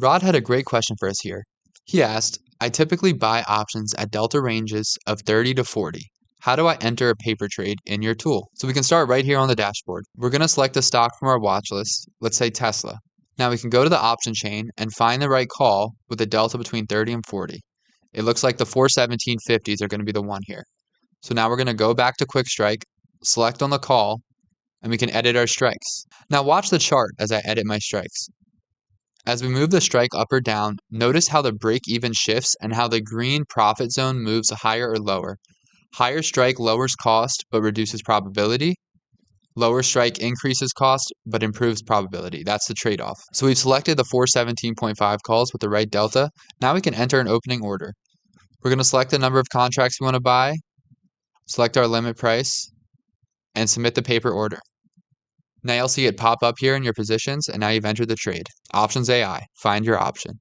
Rod had a great question for us here. He asked, I typically buy options at delta ranges of 30 to 40. How do I enter a paper trade in your tool? So we can start right here on the dashboard. We're going to select a stock from our watch list, let's say Tesla. Now we can go to the option chain and find the right call with a delta between 30 and 40. It looks like the 417.50s are going to be the one here. So now we're going to go back to Quick Strike, select on the call, and we can edit our strikes. Now watch the chart as I edit my strikes. As we move the strike up or down, notice how the break even shifts and how the green profit zone moves higher or lower. Higher strike lowers cost but reduces probability. Lower strike increases cost but improves probability. That's the trade-off. So we've selected the 417.5 calls with the right delta. Now we can enter an opening order. We're going to select the number of contracts we want to buy, select our limit price, and submit the paper order. Now you'll see it pop up here in your positions, and now you've entered the trade. Options AI, find your option.